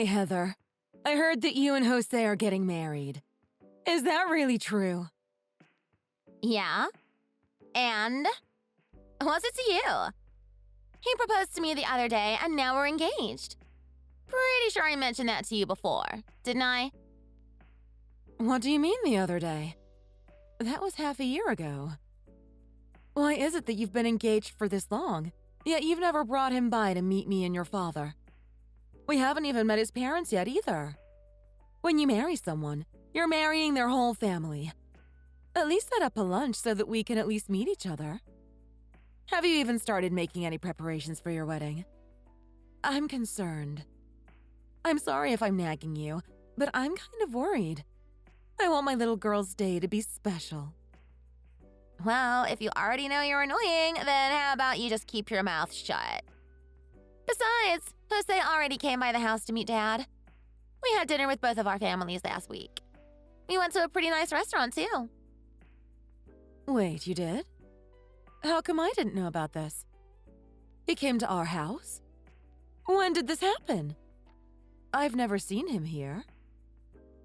Hey, Heather. I heard that you and Jose are getting married. Is that really true? Yeah? And? What's it to you? He proposed to me the other day and now we're engaged. Pretty sure I mentioned that to you before, didn't I? What do you mean the other day? That was half a year ago. Why is it that you've been engaged for this long, yet you've never brought him by to meet me and your father? We haven't even met his parents yet either. When you marry someone, you're marrying their whole family. At least set up a lunch so that we can at least meet each other. Have you even started making any preparations for your wedding? I'm concerned. I'm sorry if I'm nagging you, but I'm kind of worried. I want my little girl's day to be special. Well, if you already know you're annoying, then how about you just keep your mouth shut? Besides, Jose already came by the house to meet Dad. We had dinner with both of our families last week. We went to a pretty nice restaurant, too. Wait, you did? How come I didn't know about this? He came to our house? When did this happen? I've never seen him here.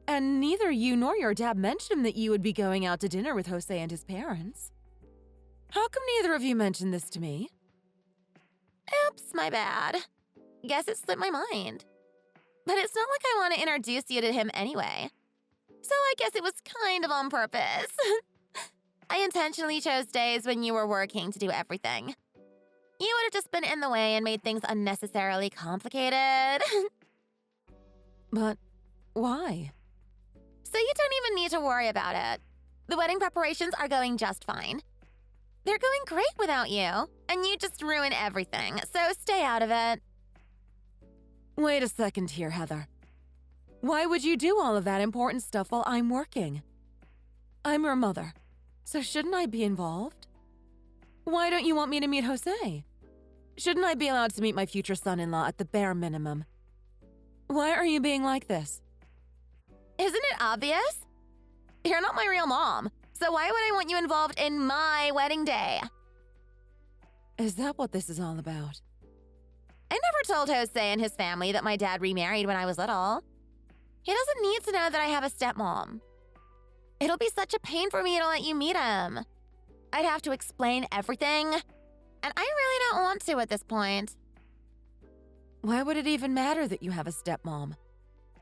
And neither you nor your dad mentioned that you would be going out to dinner with Jose and his parents. How come neither of you mentioned this to me? Oops, my bad. Guess it slipped my mind. But it's not like I want to introduce you to him anyway. So I guess it was kind of on purpose. I intentionally chose days when you were working to do everything. You would have just been in the way and made things unnecessarily complicated. But why? So you don't even need to worry about it. The wedding preparations are going just fine. They're going great without you, and you just ruin everything, so stay out of it. Wait a second here, Heather. Why would you do all of that important stuff while I'm working? I'm your mother, so shouldn't I be involved? Why don't you want me to meet Jose? Shouldn't I be allowed to meet my future son-in-law at the bare minimum? Why are you being like this? Isn't it obvious? You're not my real mom, so why would I want you involved in my wedding day? Is that what this is all about? I never told Jose and his family that my dad remarried when I was little. He doesn't need to know that I have a stepmom. It'll be such a pain for me to let you meet him. I'd have to explain everything, and I really don't want to at this point. Why would it even matter that you have a stepmom?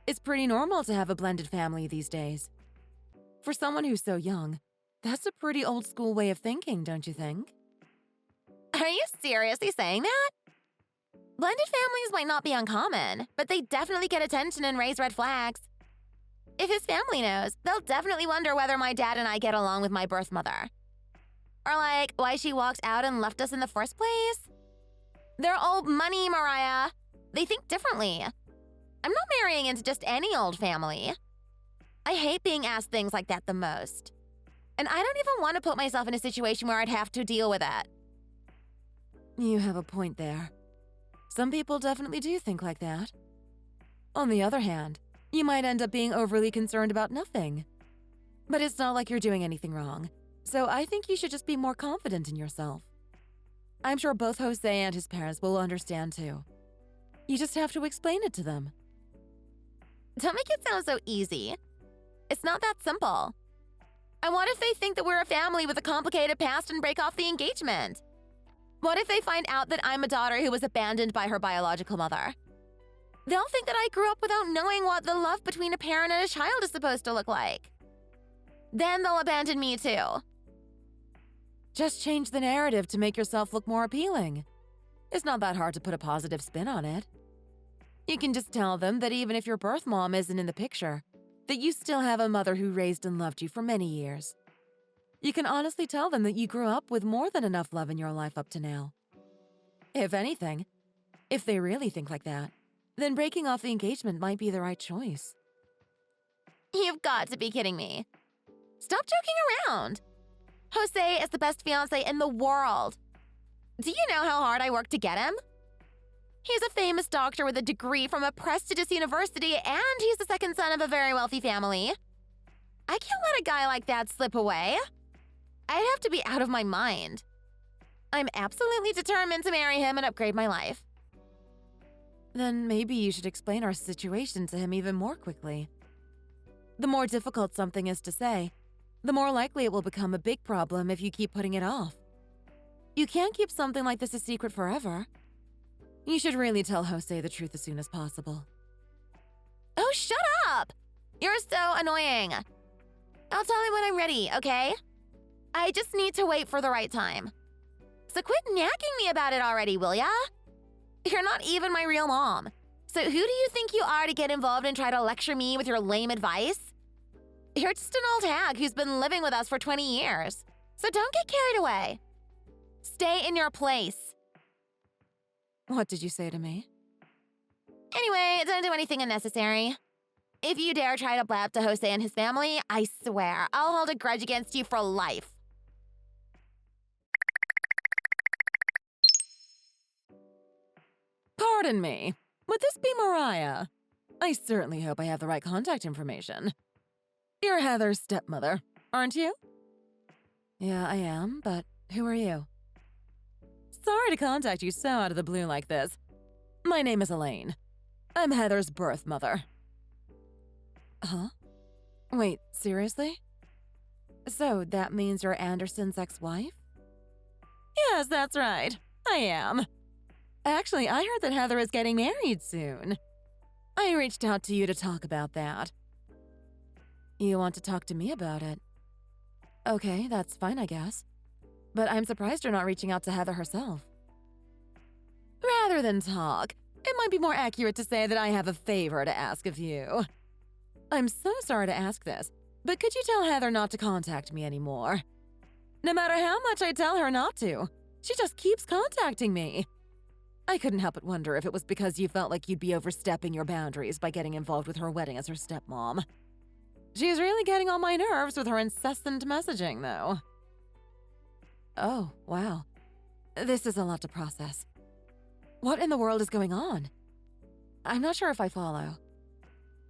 It's pretty normal to have a blended family these days. For someone who's so young, that's a pretty old-school way of thinking, don't you think? Are you seriously saying that? Blended families might not be uncommon, but they definitely get attention and raise red flags. If his family knows, they'll definitely wonder whether my dad and I get along with my birth mother. Or like, why she walked out and left us in the first place? They're old money, Mariah. They think differently. I'm not marrying into just any old family. I hate being asked things like that the most. And I don't even want to put myself in a situation where I'd have to deal with it. You have a point there. Some people definitely do think like that. On the other hand, you might end up being overly concerned about nothing. But it's not like you're doing anything wrong, so I think you should just be more confident in yourself. I'm sure both Jose and his parents will understand too. You just have to explain it to them. Don't make it sound so easy. It's not that simple. And what if they think that we're a family with a complicated past and break off the engagement? What if they find out that I'm a daughter who was abandoned by her biological mother? They'll think that I grew up without knowing what the love between a parent and a child is supposed to look like. Then they'll abandon me too. Just change the narrative to make yourself look more appealing. It's not that hard to put a positive spin on it. You can just tell them that even if your birth mom isn't in the picture, that you still have a mother who raised and loved you for many years. You can honestly tell them that you grew up with more than enough love in your life up to now. If anything, if they really think like that, then breaking off the engagement might be the right choice. You've got to be kidding me. Stop joking around. Jose is the best fiancé in the world. Do you know how hard I worked to get him? He's a famous doctor with a degree from a prestigious university, and he's the second son of a very wealthy family. I can't let a guy like that slip away. I'd have to be out of my mind. I'm absolutely determined to marry him and upgrade my life. Then maybe you should explain our situation to him even more quickly. The more difficult something is to say, the more likely it will become a big problem if you keep putting it off. You can't keep something like this a secret forever. You should really tell Jose the truth as soon as possible. Oh, shut up! You're so annoying. I'll tell him when I'm ready, okay? I just need to wait for the right time. So quit nagging me about it already, will ya? You're not even my real mom. So who do you think you are to get involved and try to lecture me with your lame advice? You're just an old hag who's been living with us for 20 years. So don't get carried away. Stay in your place. What did you say to me? Anyway, don't do anything unnecessary. If you dare try to blab to Jose and his family, I swear I'll hold a grudge against you for life. Pardon me. Would this be Mariah? I certainly hope I have the right contact information. You're Heather's stepmother, aren't you? Yeah, I am, but who are you? Sorry to contact you so out of the blue like this. My name is Elaine. I'm Heather's birth mother. Huh? Wait, seriously? So that means you're Anderson's ex-wife? Yes, that's right. I am. Actually, I heard that Heather is getting married soon. I reached out to you to talk about that. You want to talk to me about it? Okay, that's fine, I guess. But I'm surprised you're not reaching out to Heather herself. Rather than talk, it might be more accurate to say that I have a favor to ask of you. I'm so sorry to ask this, but could you tell Heather not to contact me anymore? No matter how much I tell her not to, she just keeps contacting me. I couldn't help but wonder if it was because you felt like you'd be overstepping your boundaries by getting involved with her wedding as her stepmom. She's really getting on my nerves with her incessant messaging, though. Oh, wow. This is a lot to process. What in the world is going on? I'm not sure if I follow.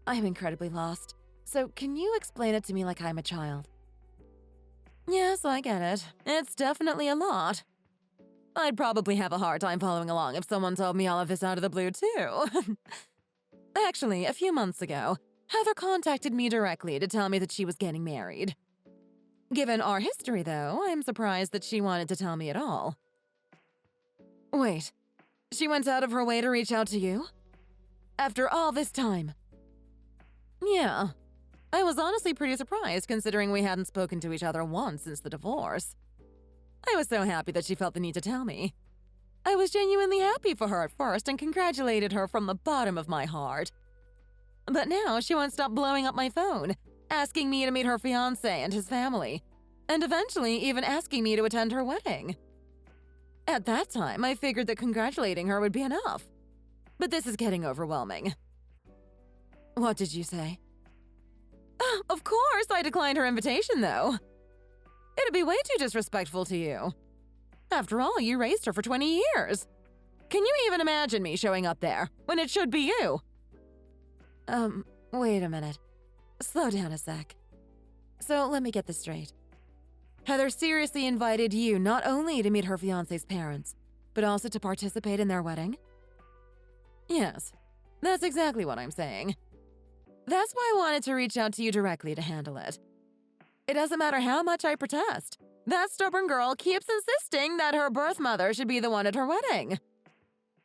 I'm incredibly lost, so can you explain it to me like I'm a child? Yes, I get it. It's definitely a lot. I'd probably have a hard time following along if someone told me all of this out of the blue, too. Actually, a few months ago, Heather contacted me directly to tell me that she was getting married. Given our history, though, I'm surprised that she wanted to tell me at all. Wait, she went out of her way to reach out to you? After all this time? Yeah, I was honestly pretty surprised considering we hadn't spoken to each other once since the divorce. I was so happy that she felt the need to tell me. I was genuinely happy for her at first and congratulated her from the bottom of my heart. But now she won't stop blowing up my phone, asking me to meet her fiancé and his family, and eventually even asking me to attend her wedding. At that time, I figured that congratulating her would be enough. But this is getting overwhelming. What did you say? Of course I declined her invitation, though. It'd be way too disrespectful to you. After all, you raised her for 20 years. Can you even imagine me showing up there when it should be you? Wait a minute. Slow down a sec. So let me get this straight. Heather seriously invited you not only to meet her fiancé's parents, but also to participate in their wedding? Yes, that's exactly what I'm saying. That's why I wanted to reach out to you directly to handle it. It doesn't matter how much I protest. That stubborn girl keeps insisting that her birth mother should be the one at her wedding.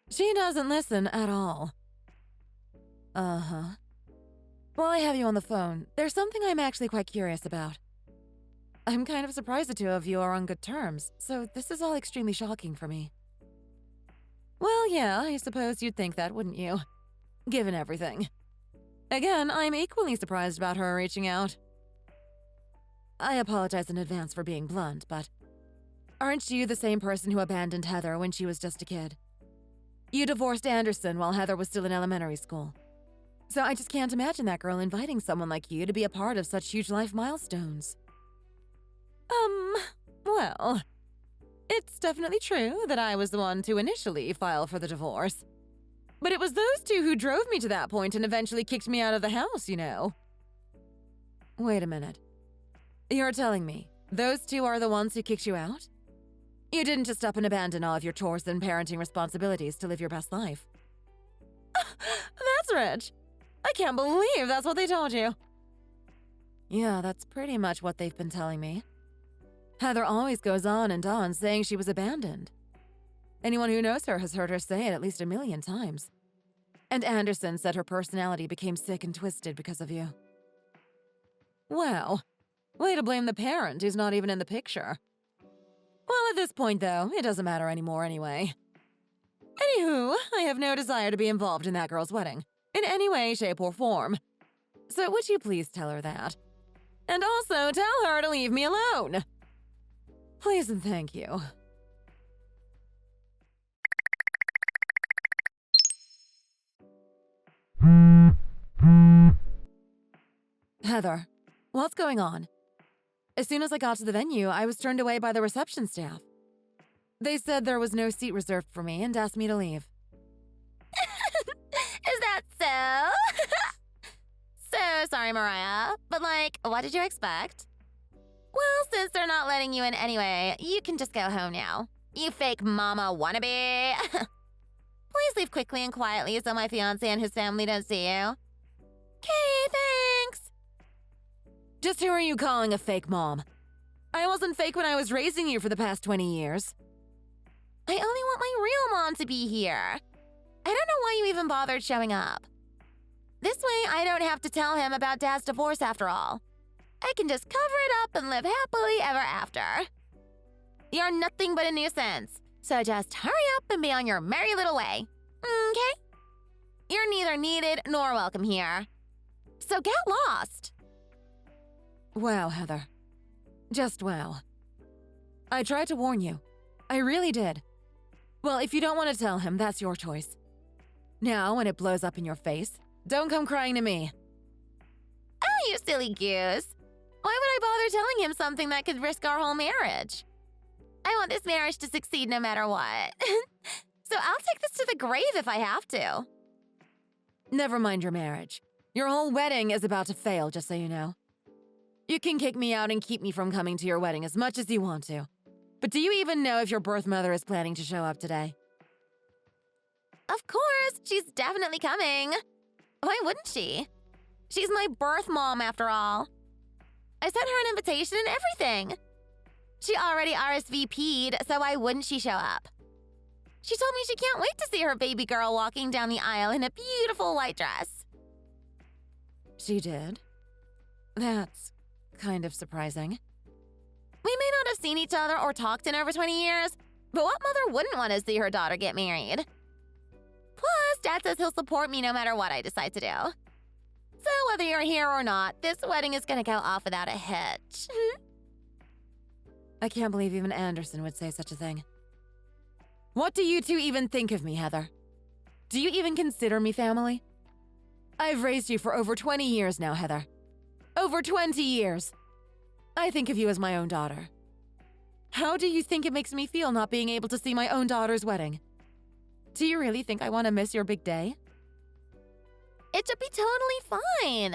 She doesn't listen at all. Uh-huh. While I have you on the phone, there's something I'm actually quite curious about. I'm kind of surprised the two of you are on good terms, so this is all extremely shocking for me. Well, yeah, I suppose you'd think that, wouldn't you? Given everything. Again, I'm equally surprised about her reaching out. I apologize in advance for being blunt, but aren't you the same person who abandoned Heather when she was just a kid? You divorced Anderson while Heather was still in elementary school. So I just can't imagine that girl inviting someone like you to be a part of such huge life milestones. Well, it's definitely true that I was the one to initially file for the divorce. But it was those two who drove me to that point and eventually kicked me out of the house, you know. Wait a minute. You're telling me those two are the ones who kicked you out? You didn't just up and abandon all of your chores and parenting responsibilities to live your best life. That's rich. I can't believe that's what they told you. Yeah, that's pretty much what they've been telling me. Heather always goes on and on saying she was abandoned. Anyone who knows her has heard her say it at least 1,000,000 times. And Anderson said her personality became sick and twisted because of you. Well, way to blame the parent who's not even in the picture. Well, at this point, though, it doesn't matter anymore anyway. Anywho, I have no desire to be involved in that girl's wedding, in any way, shape, or form. So would you please tell her that? And also tell her to leave me alone. Please and thank you. Heather, what's going on? As soon as I got to the venue, I was turned away by the reception staff. They said there was no seat reserved for me and asked me to leave. Is that so? So sorry, Mariah. But what did you expect? Well, since they're not letting you in anyway, you can just go home now. You fake mama wannabe. Please leave quickly and quietly so my fiancé and his family don't see you. Okay, thanks. Just who are you calling a fake mom? I wasn't fake when I was raising you for the past 20 years. I only want my real mom to be here. I don't know why you even bothered showing up. This way, I don't have to tell him about Dad's divorce after all. I can just cover it up and live happily ever after. You're nothing but a nuisance, so just hurry up and be on your merry little way. Okay? You're neither needed nor welcome here. So get lost. Wow, Heather. Just wow. I tried to warn you. I really did. Well, if you don't want to tell him, that's your choice. Now, when it blows up in your face, don't come crying to me. Oh, you silly goose. Why would I bother telling him something that could risk our whole marriage? I want this marriage to succeed no matter what. So I'll take this to the grave if I have to. Never mind your marriage. Your whole wedding is about to fail, just so you know. You can kick me out and keep me from coming to your wedding as much as you want to. But do you even know if your birth mother is planning to show up today? Of course, she's definitely coming. Why wouldn't she? She's my birth mom, after all. I sent her an invitation and everything. She already RSVP'd, so why wouldn't she show up? She told me she can't wait to see her baby girl walking down the aisle in a beautiful white dress. She did? That's kind of surprising. We may not have seen each other or talked in over 20 years, but what mother wouldn't want to see her daughter get married? Plus, Dad says he'll support me no matter what I decide to do. So whether you're here or not, this wedding is gonna go off without a hitch. I can't believe even Anderson would say such a thing. What do you two even think of me, Heather? Do you even consider me family? I've raised you for over 20 years now, Heather. Over 20 years! I think of you as my own daughter. How do you think it makes me feel not being able to see my own daughter's wedding? Do you really think I want to miss your big day? It should be totally fine.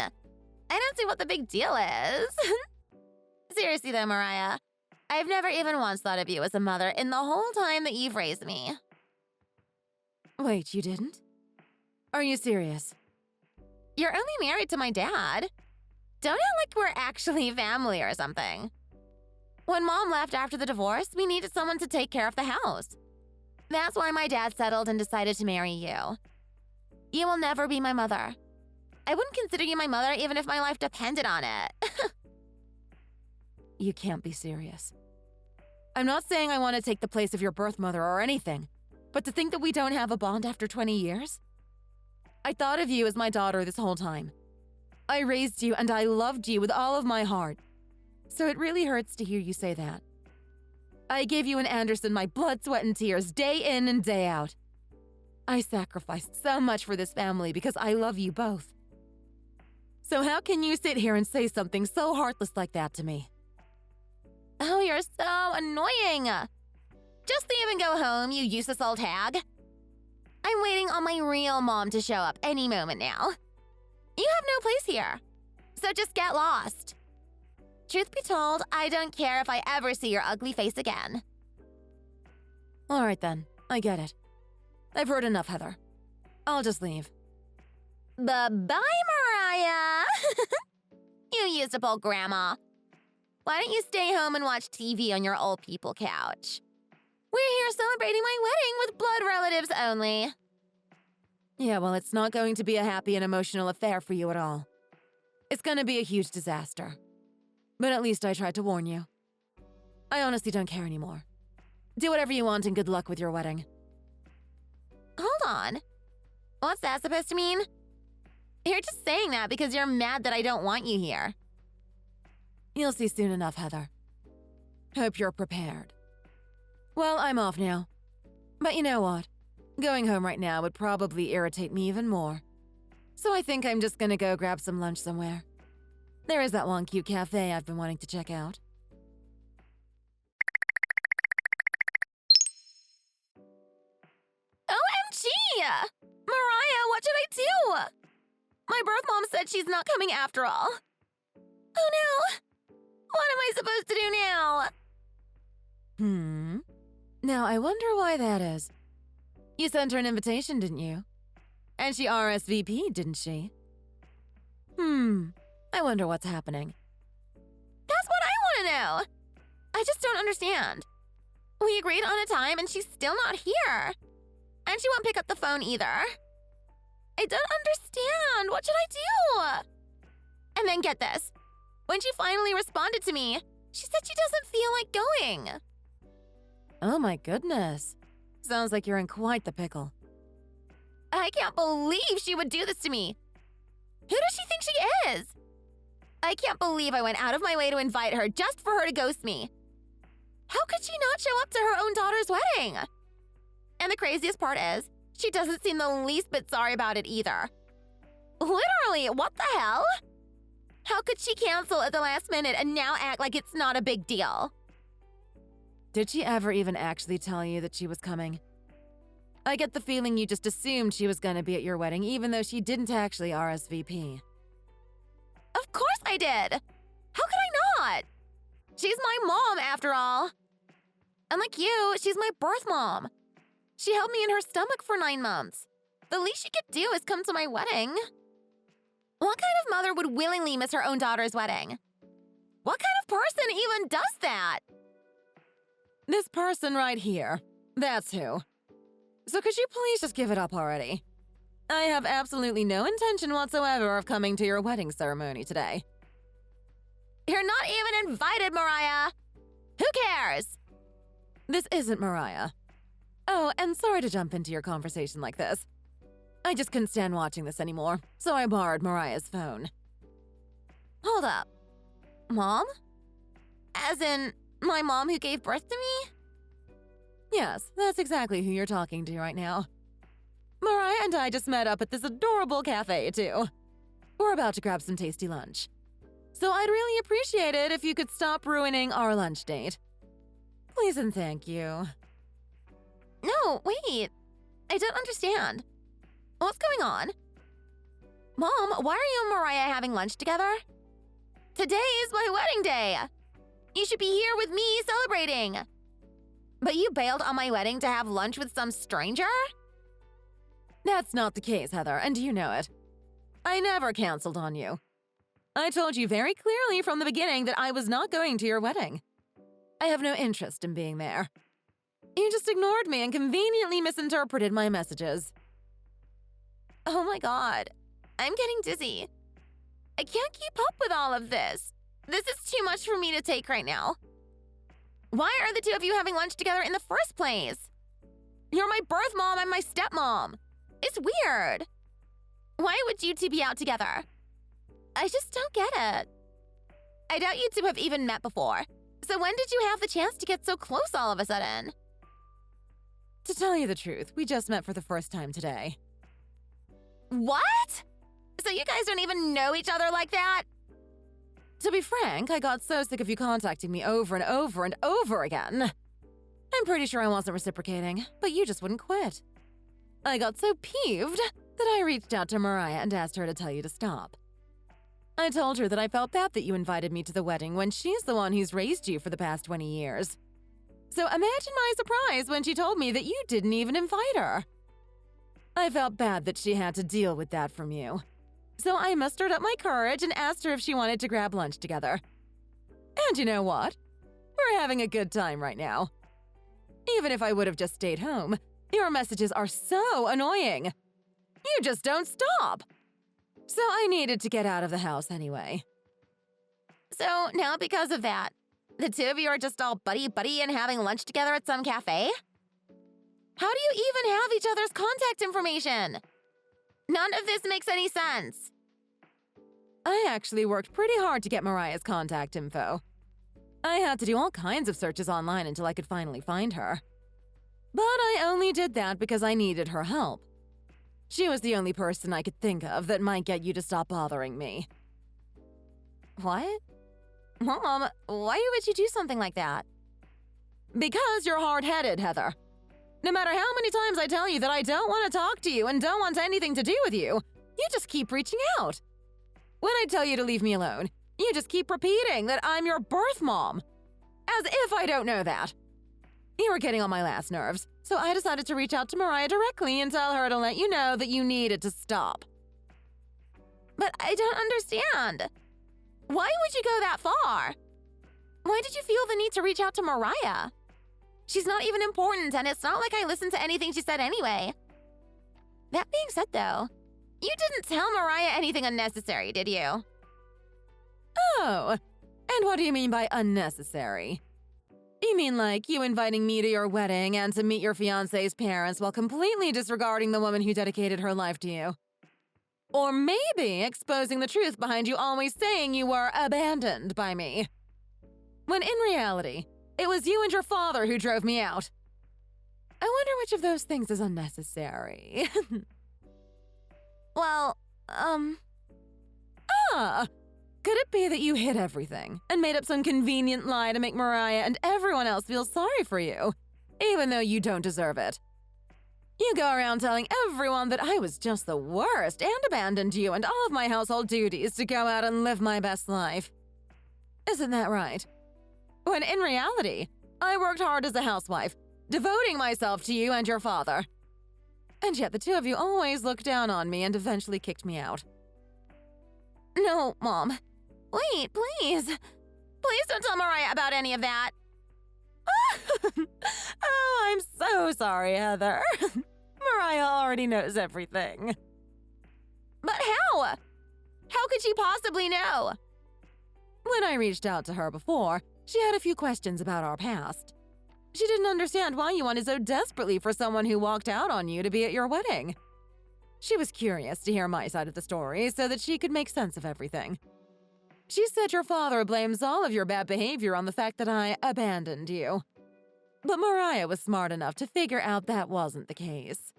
I don't see what the big deal is. Seriously though, Mariah, I've never even once thought of you as a mother in the whole time that you've raised me. Wait, you didn't? Are you serious? You're only married to my dad. Don't act like we're actually family or something. When Mom left after the divorce, we needed someone to take care of the house. That's why my dad settled and decided to marry you. You will never be my mother. I wouldn't consider you my mother even if my life depended on it. You can't be serious. I'm not saying I want to take the place of your birth mother or anything, but to think that we don't have a bond after 20 years? I thought of you as my daughter this whole time. I raised you and I loved you with all of my heart. So it really hurts to hear you say that. I gave you and Anderson my blood, sweat, and tears day in and day out. I sacrificed so much for this family because I love you both. So how can you sit here and say something so heartless like that to me? Oh, you're so annoying. Just leave and go home, you useless old hag. I'm waiting on my real mom to show up any moment now. You have no place here, so just get lost. Truth be told, I don't care if I ever see your ugly face again. All right then, I get it. I've heard enough, Heather. I'll just leave. Bye-bye, Mariah! You used up old grandma. Why don't you stay home and watch TV on your old people couch? We're here celebrating my wedding with blood relatives only. Yeah, well, it's not going to be a happy and emotional affair for you at all. It's gonna be a huge disaster. But at least I tried to warn you. I honestly don't care anymore. Do whatever you want and good luck with your wedding. Hold on. What's that supposed to mean? You're just saying that because you're mad that I don't want you here. You'll see soon enough, Heather. Hope you're prepared. Well, I'm off now. But you know what? Going home right now would probably irritate me even more. So I think I'm just gonna go grab some lunch somewhere. There is that one cute cafe I've been wanting to check out. OMG! Mariah, what should I do? My birth mom said she's not coming after all. Oh no! What am I supposed to do now? Now I wonder why that is. You sent her an invitation, didn't you? And she RSVP'd, didn't she? I wonder what's happening. That's what I want to know. I just don't understand. We agreed on a time and she's still not here. And she won't pick up the phone either. I don't understand. What should I do? And then get this. When she finally responded to me, she said she doesn't feel like going. Oh my goodness. Sounds like you're in quite the pickle. I can't believe she would do this to me. Who does she think she is? I can't believe I went out of my way to invite her just for her to ghost me. How could she not show up to her own daughter's wedding? And the craziest part is, she doesn't seem the least bit sorry about it either. Literally, what the hell? How could she cancel at the last minute and now act like it's not a big deal? Did she ever even actually tell you that she was coming? I get the feeling you just assumed she was gonna be at your wedding even though she didn't actually RSVP. Of course I did! How could I not? She's my mom, after all. Unlike you, she's my birth mom. She held me in her stomach for 9 months. The least she could do is come to my wedding. What kind of mother would willingly miss her own daughter's wedding? What kind of person even does that? This person right here. That's who. So could you please just give it up already? I have absolutely no intention whatsoever of coming to your wedding ceremony today. You're not even invited, Mariah! Who cares? This isn't Mariah. Oh, and sorry to jump into your conversation like this. I just couldn't stand watching this anymore, so I borrowed Mariah's phone. Hold up. Mom? As in, my mom who gave birth to me? Yes, that's exactly who you're talking to right now. Mariah and I just met up at this adorable cafe, too. We're about to grab some tasty lunch. So I'd really appreciate it if you could stop ruining our lunch date. Please and thank you. No, wait. I don't understand. What's going on? Mom, why are you and Mariah having lunch together? Today is my wedding day. You should be here with me celebrating. But you bailed on my wedding to have lunch with some stranger? That's not the case, Heather, and you know it. I never canceled on you. I told you very clearly from the beginning that I was not going to your wedding. I have no interest in being there. You just ignored me and conveniently misinterpreted my messages. Oh my god. I'm getting dizzy. I can't keep up with all of this. This is too much for me to take right now. Why are the two of you having lunch together in the first place? You're my birth mom and my stepmom. It's weird. Why would you two be out together? I just don't get it. I doubt you two have even met before. So when did you have the chance to get so close all of a sudden? To tell you the truth, we just met for the first time today. What? So you guys don't even know each other like that? To be frank, I got so sick of you contacting me over and over and over again. I'm pretty sure I wasn't reciprocating, but you just wouldn't quit. I got so peeved that I reached out to Mariah and asked her to tell you to stop. I told her that I felt bad that you invited me to the wedding when she's the one who's raised you for the past 20 years. So imagine my surprise when she told me that you didn't even invite her. I felt bad that she had to deal with that from you. So I mustered up my courage and asked her if she wanted to grab lunch together. And you know what? We're having a good time right now. Even if I would have just stayed home, your messages are so annoying. You just don't stop. So I needed to get out of the house anyway. So now because of that, the two of you are just all buddy-buddy and having lunch together at some cafe? How do you even have each other's contact information? None of this makes any sense. I actually worked pretty hard to get Mariah's contact info. I had to do all kinds of searches online until I could finally find her. But I only did that because I needed her help. She was the only person I could think of that might get you to stop bothering me. What? Mom, why would you do something like that? Because you're hard-headed, Heather. No matter how many times I tell you that I don't want to talk to you and don't want anything to do with you, you just keep reaching out. When I tell you to leave me alone, you just keep repeating that I'm your birth mom. As if I don't know that. You were getting on my last nerves, so I decided to reach out to Mariah directly and tell her to let you know that you needed to stop. But I don't understand. Why would you go that far? Why did you feel the need to reach out to Mariah? She's not even important, and it's not like I listened to anything she said anyway. That being said, though, you didn't tell Mariah anything unnecessary, did you? Oh, and what do you mean by unnecessary? You mean like you inviting me to your wedding and to meet your fiancé's parents while completely disregarding the woman who dedicated her life to you? Or maybe exposing the truth behind you always saying you were abandoned by me. When in reality, it was you and your father who drove me out. I wonder which of those things is unnecessary. Well, could it be that you hid everything and made up some convenient lie to make Mariah and everyone else feel sorry for you, even though you don't deserve it? You go around telling everyone that I was just the worst and abandoned you and all of my household duties to go out and live my best life. Isn't that right? When in reality, I worked hard as a housewife, devoting myself to you and your father. And yet the two of you always looked down on me and eventually kicked me out. No, Mom. Wait, please. Please don't tell Mariah about any of that. Oh, I'm so sorry, Heather. Mariah already knows everything. But how? How could she possibly know? When I reached out to her before, she had a few questions about our past. She didn't understand why you wanted so desperately for someone who walked out on you to be at your wedding. She was curious to hear my side of the story so that she could make sense of everything. She said your father blames all of your bad behavior on the fact that I abandoned you. But Mariah was smart enough to figure out that wasn't the case.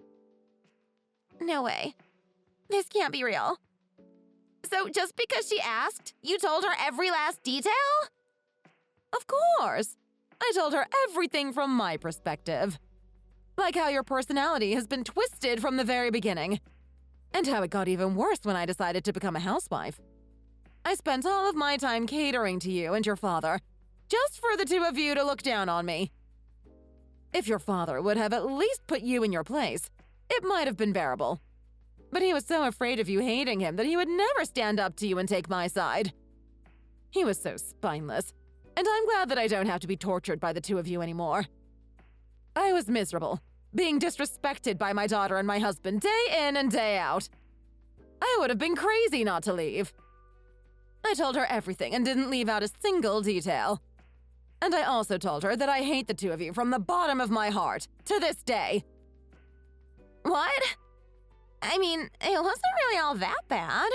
No way. This can't be real. So just because she asked, you told her every last detail? Of course! I told her everything from my perspective. Like how your personality has been twisted from the very beginning. And how it got even worse when I decided to become a housewife. I spent all of my time catering to you and your father, just for the two of you to look down on me. If your father would have at least put you in your place, it might have been bearable. But he was so afraid of you hating him that he would never stand up to you and take my side. He was so spineless, and I'm glad that I don't have to be tortured by the two of you anymore. I was miserable, being disrespected by my daughter and my husband day in and day out. I would have been crazy not to leave. I told her everything and didn't leave out a single detail. And I also told her that I hate the two of you from the bottom of my heart, to this day. What? I mean, it wasn't really all that bad.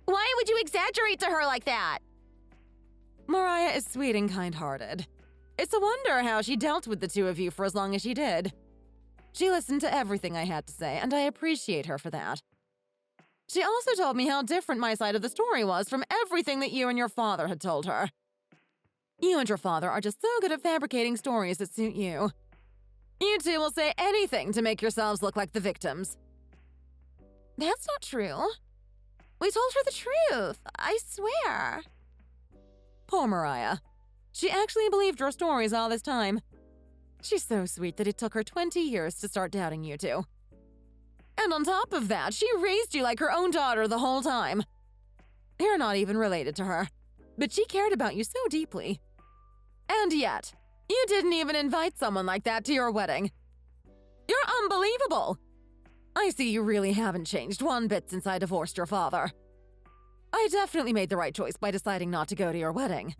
Why would you exaggerate to her like that? Mariah is sweet and kind-hearted. It's a wonder how she dealt with the two of you for as long as she did. She listened to everything I had to say, and I appreciate her for that. She also told me how different my side of the story was from everything that you and your father had told her. You and your father are just so good at fabricating stories that suit you. You two will say anything to make yourselves look like the victims. That's not true. We told her the truth, I swear. Poor Mariah. She actually believed your stories all this time. She's so sweet that it took her 20 years to start doubting you two. And on top of that, she raised you like her own daughter the whole time. You're not even related to her, but she cared about you so deeply. And yet, you didn't even invite someone like that to your wedding. You're unbelievable! I see you really haven't changed one bit since I divorced your father. I definitely made the right choice by deciding not to go to your wedding.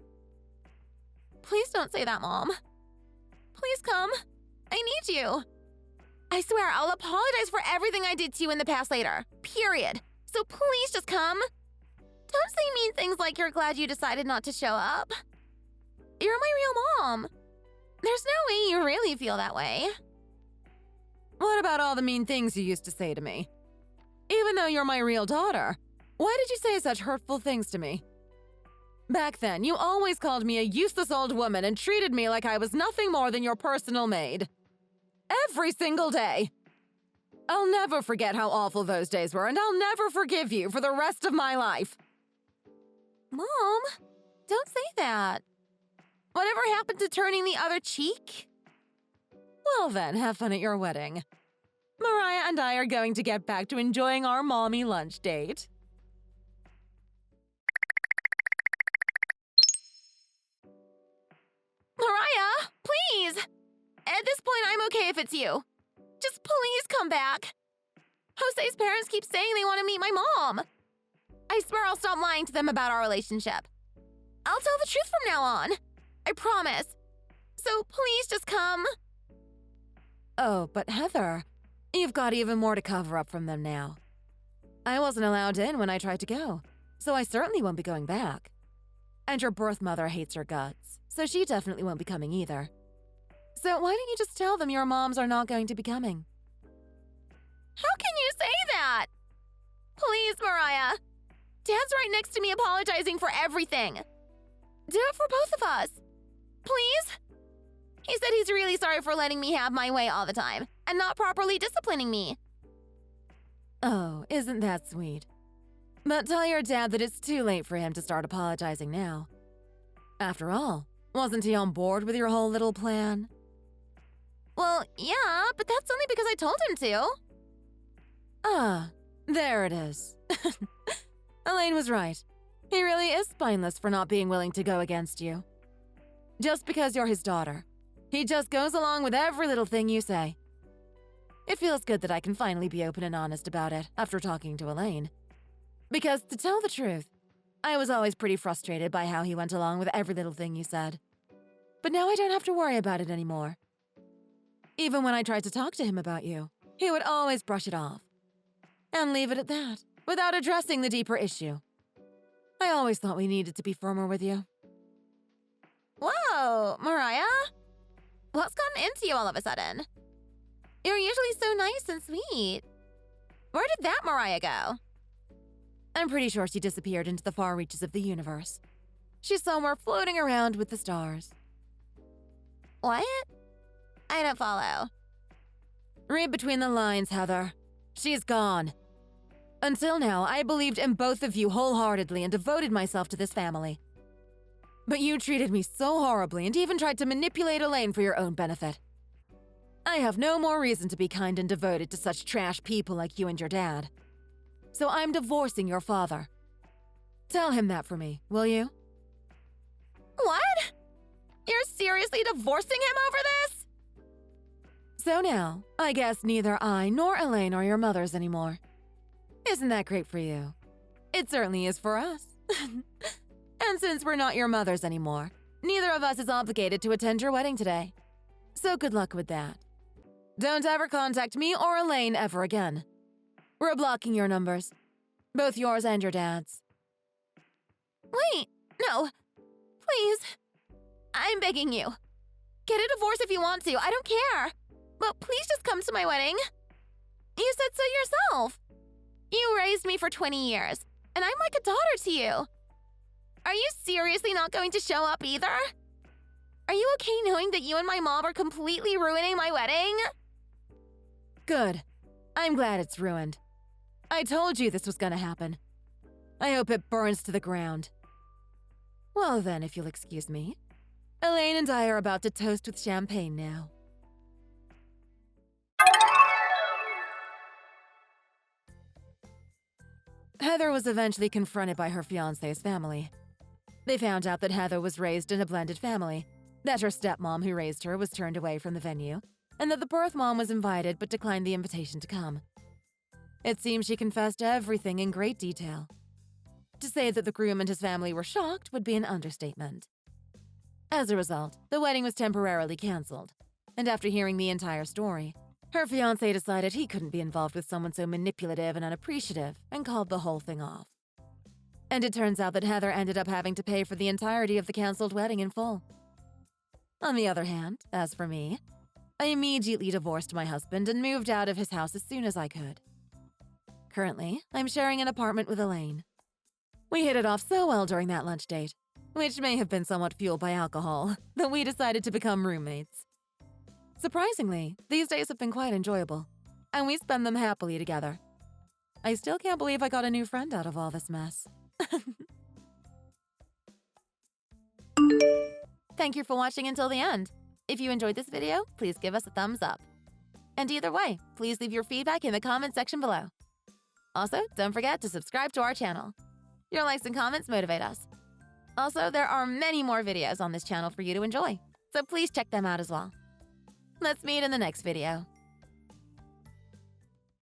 Please don't say that, Mom. Please come. I need you. I swear I'll apologize for everything I did to you in the past later. Period. So please just come. Don't say mean things like you're glad you decided not to show up. You're my real mom. There's no way you really feel that way. What about all the mean things you used to say to me? Even though you're my real daughter, why did you say such hurtful things to me? Back then, you always called me a useless old woman and treated me like I was nothing more than your personal maid. Every single day. I'll never forget how awful those days were, and I'll never forgive you for the rest of my life. Mom, don't say that. Whatever happened to turning the other cheek? Well then, have fun at your wedding. Mariah and I are going to get back to enjoying our mommy lunch date. Mariah, please! At this point, I'm okay if it's you. Just please come back. Jose's parents keep saying they want to meet my mom. I swear I'll stop lying to them about our relationship. I'll tell the truth from now on. I promise. So please just come. Oh, but Heather, you've got even more to cover up from them now. I wasn't allowed in when I tried to go, so I certainly won't be going back. And your birth mother hates her guts, so she definitely won't be coming either. So why don't you just tell them your moms are not going to be coming? How can you say that? Please, Mariah. Dad's right next to me apologizing for everything. Do it for both of us. Please? He said he's really sorry for letting me have my way all the time and not properly disciplining me. Oh, isn't that sweet? But tell your dad that it's too late for him to start apologizing now. After all, wasn't he on board with your whole little plan? Well, yeah, but that's only because I told him to. Ah, there it is. Elaine was right. He really is spineless for not being willing to go against you. Just because you're his daughter. He just goes along with every little thing you say. It feels good that I can finally be open and honest about it after talking to Elaine. Because, to tell the truth, I was always pretty frustrated by how he went along with every little thing you said. But now I don't have to worry about it anymore. Even when I tried to talk to him about you, he would always brush it off. And leave it at that, without addressing the deeper issue. I always thought we needed to be firmer with you. Whoa, Mariah? What's gotten into you all of a sudden? You're usually so nice and sweet. Where did that Mariah go? I'm pretty sure she disappeared into the far reaches of the universe. She's somewhere floating around with the stars. What? I don't follow. Read between the lines, Heather. She's gone. Until now, I believed in both of you wholeheartedly and devoted myself to this family. But you treated me so horribly and even tried to manipulate Elaine for your own benefit. I have no more reason to be kind and devoted to such trash people like you and your dad. So I'm divorcing your father. Tell him that for me, will you? What? You're seriously divorcing him over this? So now, I guess neither I nor Elaine are your mothers anymore. Isn't that great for you? It certainly is for us. And since we're not your mothers anymore, neither of us is obligated to attend your wedding today. So good luck with that. Don't ever contact me or Elaine ever again. We're blocking your numbers. Both yours and your dad's. Wait, no. Please. I'm begging you. Get a divorce if you want to, I don't care. But please just come to my wedding. You said so yourself. You raised me for 20 years, and I'm like a daughter to you. Are you seriously not going to show up either? Are you okay knowing that you and my mom are completely ruining my wedding? Good. I'm glad it's ruined. I told you this was gonna happen. I hope it burns to the ground. Well then, if you'll excuse me. Elaine and I are about to toast with champagne now. Heather was eventually confronted by her fiancé's family. They found out that Heather was raised in a blended family, that her stepmom who raised her was turned away from the venue, and that the birth mom was invited but declined the invitation to come. It seems she confessed everything in great detail. To say that the groom and his family were shocked would be an understatement. As a result, the wedding was temporarily canceled, and after hearing the entire story, her fiancé decided he couldn't be involved with someone so manipulative and unappreciative and called the whole thing off. And it turns out that Heather ended up having to pay for the entirety of the canceled wedding in full. On the other hand, as for me, I immediately divorced my husband and moved out of his house as soon as I could. Currently, I'm sharing an apartment with Elaine. We hit it off so well during that lunch date, which may have been somewhat fueled by alcohol, that we decided to become roommates. Surprisingly, these days have been quite enjoyable, and we spend them happily together. I still can't believe I got a new friend out of all this mess. Thank you for watching until the end. If you enjoyed this video, please give us a thumbs up. And either way, please leave your feedback in the comment section below. Also, don't forget to subscribe to our channel. Your likes and comments motivate us. Also, there are many more videos on this channel for you to enjoy, so please check them out as well. Let's meet in the next video.